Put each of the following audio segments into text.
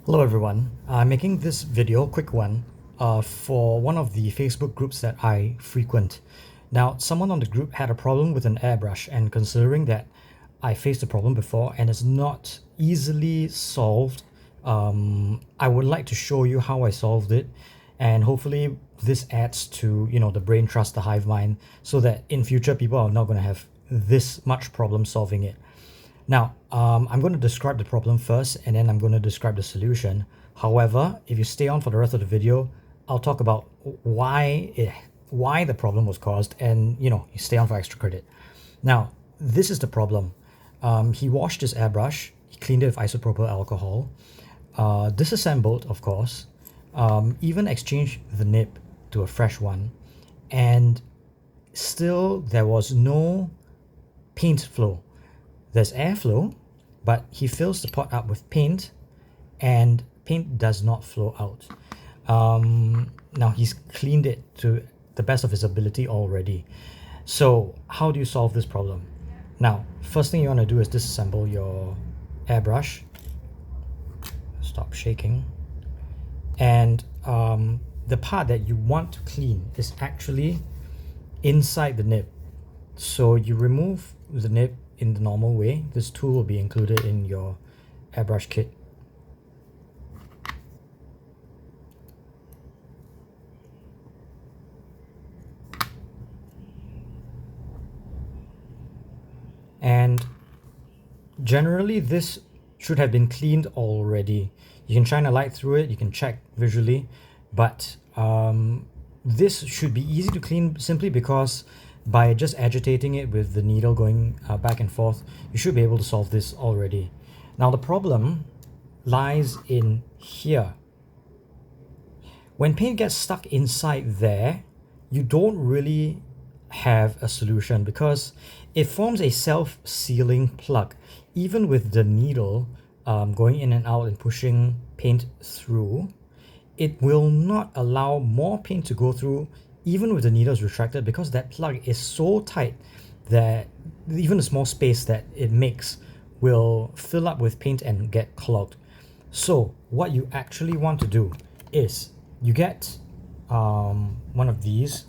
Hello everyone, I'm making this video, quick one, for one of the Facebook groups that I frequent. Now, someone on the group had a problem with an airbrush, and considering that I faced the problem before and it's not easily solved, I would like to show you how I solved it, and hopefully this adds to, the brain trust, the hive mind, so that in future people are not going to have this much problem solving it. Now, I'm going to describe the problem first, and then I'm going to describe the solution. However, if you stay on for the rest of the video, I'll talk about why the problem was caused, and you stay on for extra credit. Now, this is the problem. He washed his airbrush, he cleaned it with isopropyl alcohol, disassembled, of course, even exchanged the nib to a fresh one, and still there was no paint flow. There's airflow, but he fills the pot up with paint, and paint does not flow out. Now he's cleaned it to the best of his ability already. So how do you solve this problem? Now, first thing you want to do is disassemble your airbrush. Stop shaking. And the part that you want to clean is actually inside the nib. So you remove the nib in the normal way. This tool will be included in your airbrush kit. And generally this should have been cleaned already. You can shine a light through it, you can check visually, but this should be easy to clean simply because by just agitating it with the needle going back and forth, you should be able to solve this already. Now the problem lies in here. When paint gets stuck inside there, you don't really have a solution because it forms a self-sealing plug. Even with the needle going in and out and pushing paint through, it will not allow more paint to go through even with the needles retracted, because that plug is so tight that even the small space that it makes will fill up with paint and get clogged. So what you actually want to do is you get one of these.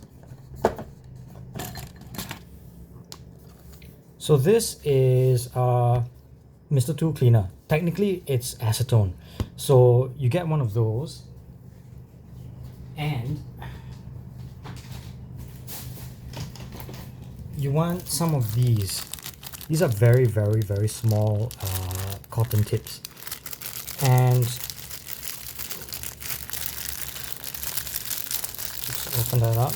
So this is Mr. Tool Cleaner. Technically it's acetone. So you get one of those, and you want some of these. These are very, very, very small cotton tips. And let's open that up.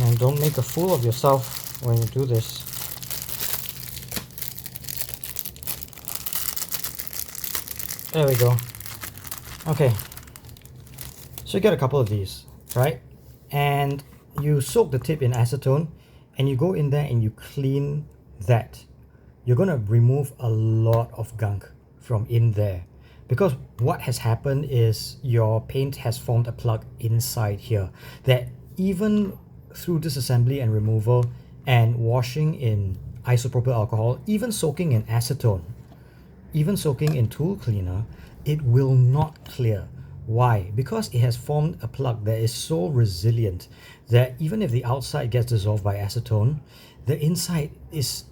And don't make a fool of yourself when you do this. There we go. Okay, so you get a couple of these, right? And you soak the tip in acetone, and you go in there and you clean that. You're going to remove a lot of gunk from in there, because what has happened is your paint has formed a plug inside here that even through disassembly and removal and washing in isopropyl alcohol, even soaking in acetone, even soaking in tool cleaner, it will not clear. Why? Because it has formed a plug that is so resilient that even if the outside gets dissolved by acetone, the inside is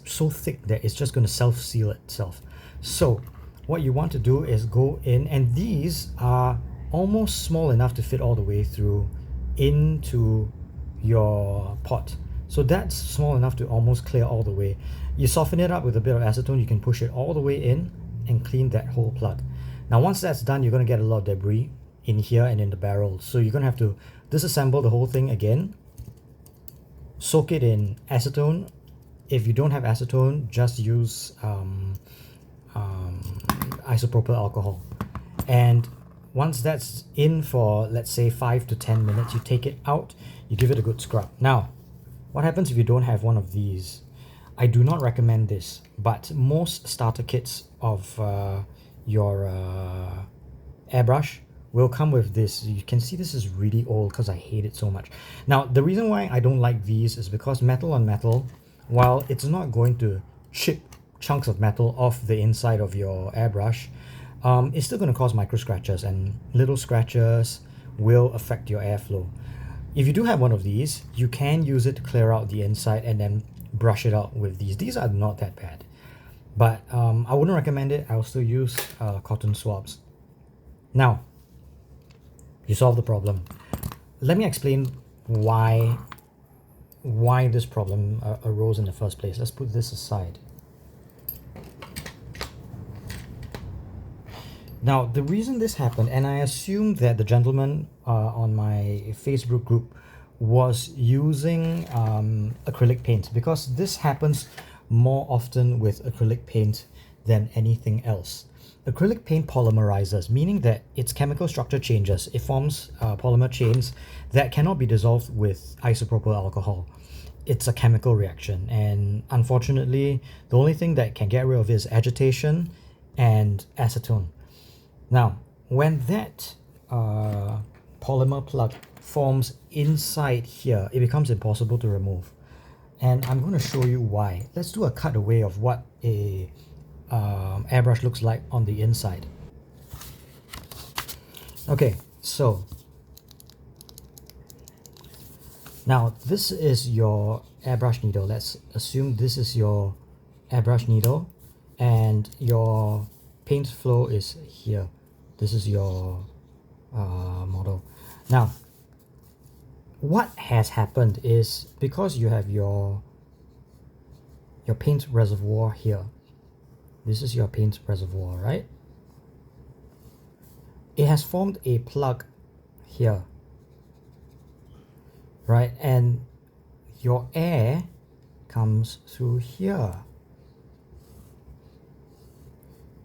so thick that it's just going to self-seal itself. So what you want to do is go in, and these are almost small enough to fit all the way through into your pot. So that's small enough to almost clear all the way. You soften it up with a bit of acetone, you can push it all the way in and clean that whole plug. Now once that's done, you're going to get a lot of debris in here and in the barrel. So you're going to have to disassemble the whole thing again, soak it in acetone. If you don't have acetone, just use isopropyl alcohol. And once that's in for, let's say, 5 to 10 minutes, you take it out, you give it a good scrub. Now, what happens if you don't have one of these? I do not recommend this, but most starter kits of your airbrush will come with this. You can see this is really old because I hate it so much. Now, the reason why I don't like these is because metal on metal, while it's not going to chip chunks of metal off the inside of your airbrush, it's still going to cause micro scratches, and little scratches will affect your airflow. If you do have one of these, you can use it to clear out the inside and then brush it out with these. These are not that bad, but I wouldn't recommend it. I'll still use cotton swabs. Now, you solve the problem. Let me explain why this problem arose in the first place. Let's put this aside. Now, the reason this happened, and I assume that the gentleman on my Facebook group was using acrylic paint, because this happens more often with acrylic paint than anything else. Acrylic paint polymerizes, meaning that its chemical structure changes. It forms polymer chains that cannot be dissolved with isopropyl alcohol. It's a chemical reaction, and unfortunately, the only thing that can get rid of it is agitation and acetone. Now, when that polymer plug forms inside here, it becomes impossible to remove. And I'm going to show you why. Let's do a cutaway of what a airbrush looks like on the inside. Okay, so now this is your airbrush needle. Let's assume this is your airbrush needle and your paint flow is here. This is your model. Now, what has happened is, because you have your paint reservoir here, this is your paint reservoir, right? It has formed a plug here, right? And your air comes through here.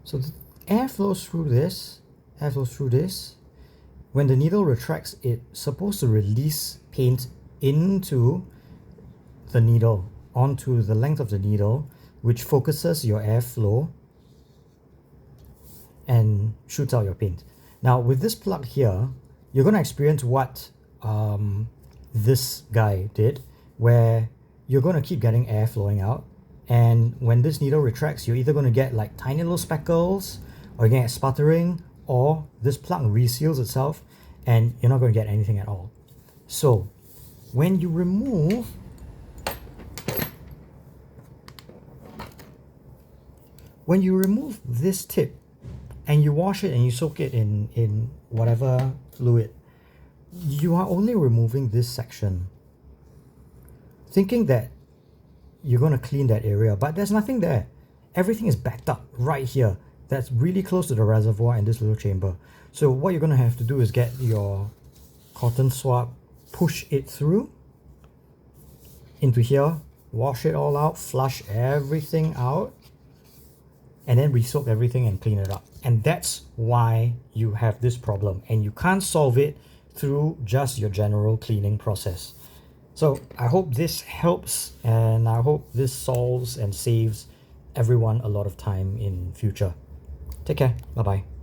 So the air flows through this, air flows through this. When the needle retracts, it's supposed to release paint into the needle, onto the length of the needle, which focuses your airflow and shoots out your paint. Now, with this plug here, you're going to experience what this guy did, where you're going to keep getting air flowing out. And when this needle retracts, you're either going to get like tiny little speckles, or you're going to get sputtering, or this plug reseals itself and you're not going to get anything at all. So when you remove this tip and you wash it and you soak it in whatever fluid, you are only removing this section, thinking that you're going to clean that area, but there's nothing there. Everything is backed up right here. That's really close to the reservoir and this little chamber. So what you're going to have to do is get your cotton swab, push it through into here, wash it all out, flush everything out, and then re-soak everything and clean it up. And that's why you have this problem, and you can't solve it through just your general cleaning process. So I hope this helps, and I hope this solves and saves everyone a lot of time in future. Take care. Bye-bye.